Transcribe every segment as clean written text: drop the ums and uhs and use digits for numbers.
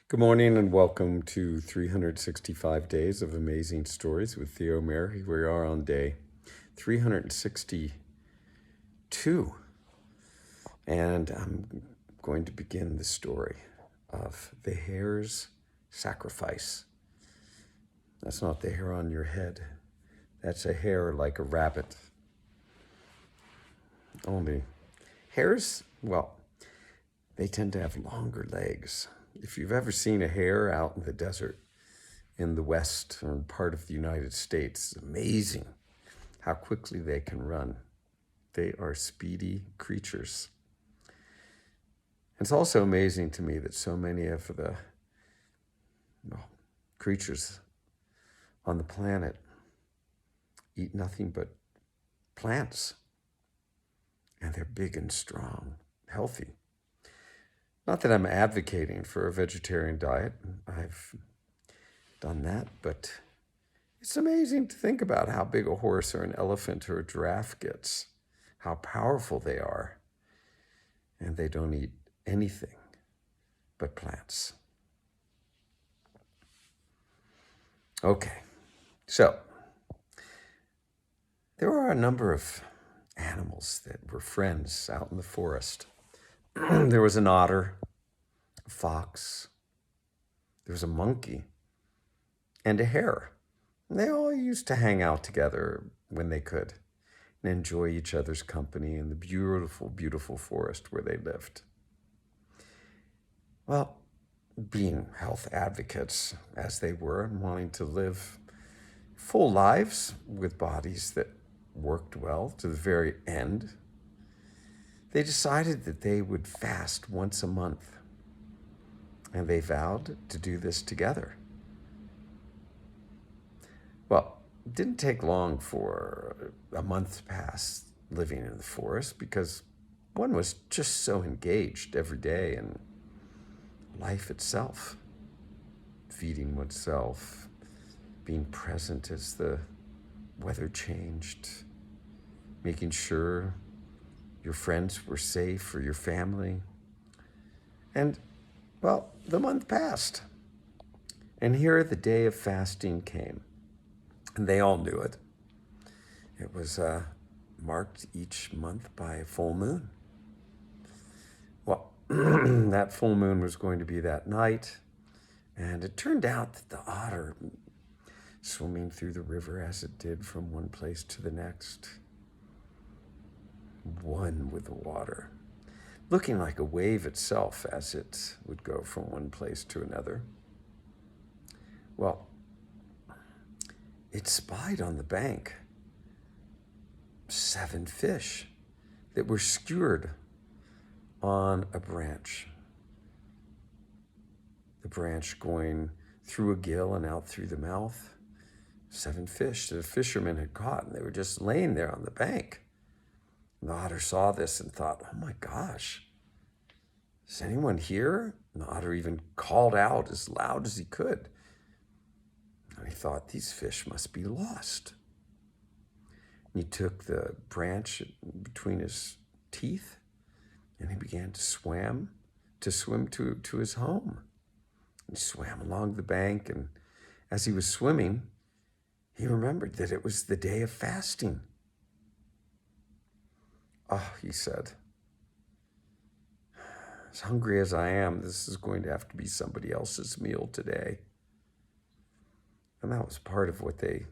Good morning and welcome to 365 Days of Amazing Stories with Theo Mary. We are on day 362, and I'm going to begin the story of the hare's sacrifice. That's not the hair on your head. That's a hair like a rabbit. Only hares, well, they tend to have longer legs. If you've ever seen a hare out in the desert in the western part of the United States, it's amazing how quickly they can run. They are speedy creatures. It's also amazing to me that so many of the creatures on the planet eat nothing but plants. And they're big and strong, healthy. Not that I'm advocating for a vegetarian diet. I've done that, but it's amazing to think about how big a horse or an elephant or a giraffe gets, how powerful they are, and they don't eat anything but plants. Okay, so there are a number of animals that were friends out in the forest. There was an otter, a fox, there was a monkey, and a hare. And they all used to hang out together when they could and enjoy each other's company in the beautiful, beautiful forest where they lived. Well, being health advocates as they were and wanting to live full lives with bodies that worked well to the very end, they decided that they would fast once a month. And they vowed to do this together. Well, it didn't take long for a month to pass living in the forest because one was just so engaged every day in life itself, feeding oneself, being present as the weather changed, making sure your friends were safe or your family. And, well, the month passed. And here the day of fasting came. And they all knew it. It was marked each month by a full moon. Well, that full moon was going to be that night. And it turned out that the otter, swimming through the river as it did from one place to the next, one with the water, looking like a wave itself as it would go from one place to another. Well, it spied on the bank 7 fish that were skewered on a branch. The branch going through a gill and out through the mouth. 7 fish that a fisherman had caught, and they were just laying there on the bank. And the otter saw this and thought, oh my gosh, is anyone here? And the otter even called out as loud as he could. And he thought, these fish must be lost. And he took the branch between his teeth and he began to swim to his home. And he swam along the bank, and as he was swimming, he remembered that it was the day of fasting. Oh, he said, as hungry as I am, this is going to have to be somebody else's meal today. And that was part of what they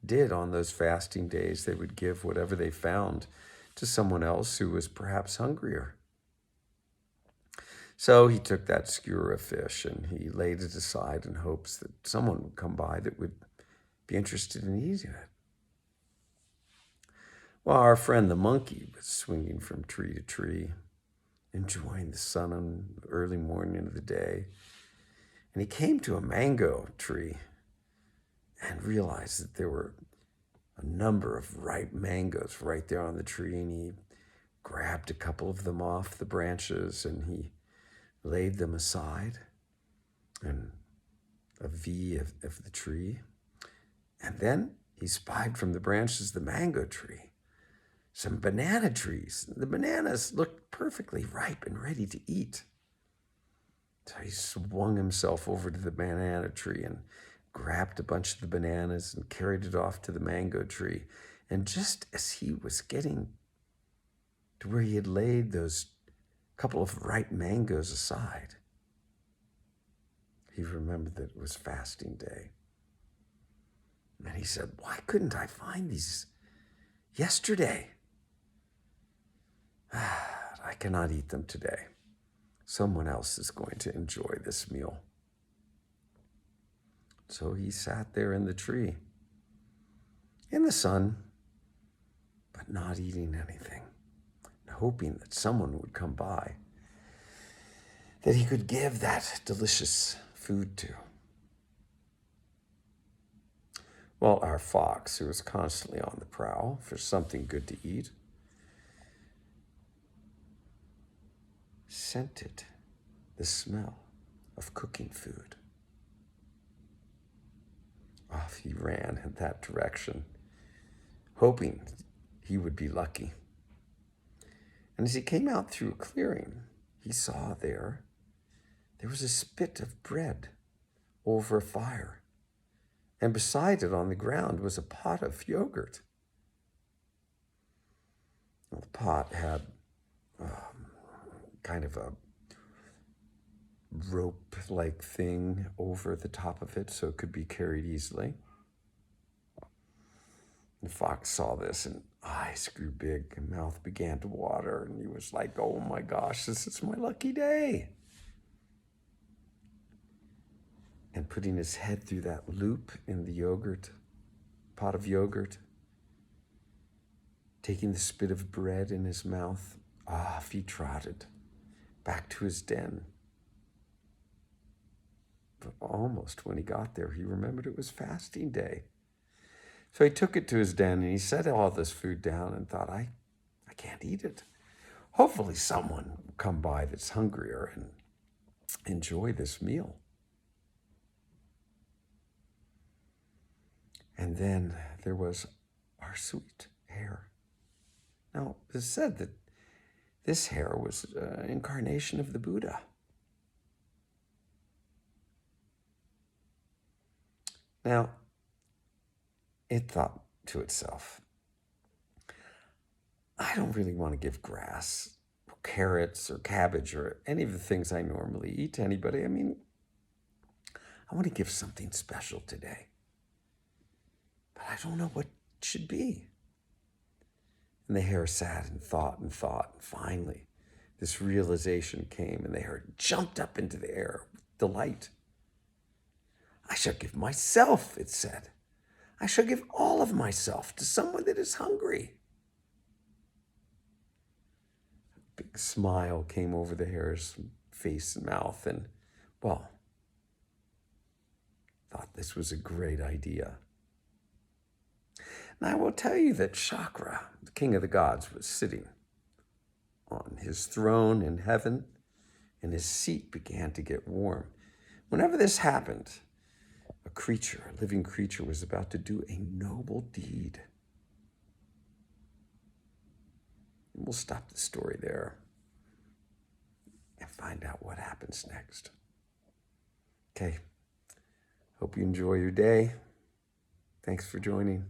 did on those fasting days. They would give whatever they found to someone else who was perhaps hungrier. So he took that skewer of fish and he laid it aside in hopes that someone would come by that would be interested in eating it. Well, our friend the monkey was swinging from tree to tree, enjoying the sun on the early morning of the day. And he came to a mango tree and realized that there were a number of ripe mangoes right there on the tree. And he grabbed a couple of them off the branches and he laid them aside in a V of the tree. And then he spied from the branches of the mango tree some banana trees. The bananas looked perfectly ripe and ready to eat. So he swung himself over to the banana tree and grabbed a bunch of the bananas and carried it off to the mango tree. And just as he was getting to where he had laid those couple of ripe mangoes aside, he remembered that it was fasting day. And he said, "Why couldn't I find these yesterday? I cannot eat them today. Someone else is going to enjoy this meal." So he sat there in the tree, in the sun, but not eating anything, hoping that someone would come by that he could give that delicious food to. Well, our fox, who was constantly on the prowl for something good to eat, scented the smell of cooking food. Off he ran in that direction, hoping he would be lucky. And as he came out through a clearing, he saw there was a spit of bread over a fire. And beside it on the ground was a pot of yogurt. Well, the pot had kind of a rope-like thing over the top of it so it could be carried easily. The fox saw this and eyes grew big and mouth began to water, and he was like, "Oh my gosh, this is my lucky day." And putting his head through that loop in the pot of yogurt, taking the spit of bread in his mouth, off he trotted back to his den. But almost when he got there, he remembered it was fasting day. So he took it to his den and he set all this food down and thought, I can't eat it. Hopefully someone will come by that's hungrier and enjoy this meal. And then there was our sweet Hare. Now, it's said that this Hare was an incarnation of the Buddha. Now, it thought to itself, I don't really want to give grass or carrots or cabbage or any of the things I normally eat to anybody. I mean, I want to give something special today. But I don't know what it should be. And the Hare sat and thought and thought. And finally, this realization came, and the Hare jumped up into the air with delight. I shall give myself, it said. I shall give all of myself to someone that is hungry. A big smile came over the Hare's face and mouth, and, well, thought this was a great idea. And I will tell you that Chakra, the king of the gods, was sitting on his throne in heaven, and his seat began to get warm. Whenever this happened, a living creature, was about to do a noble deed. And we'll stop the story there and find out what happens next. Okay, hope you enjoy your day. Thanks for joining.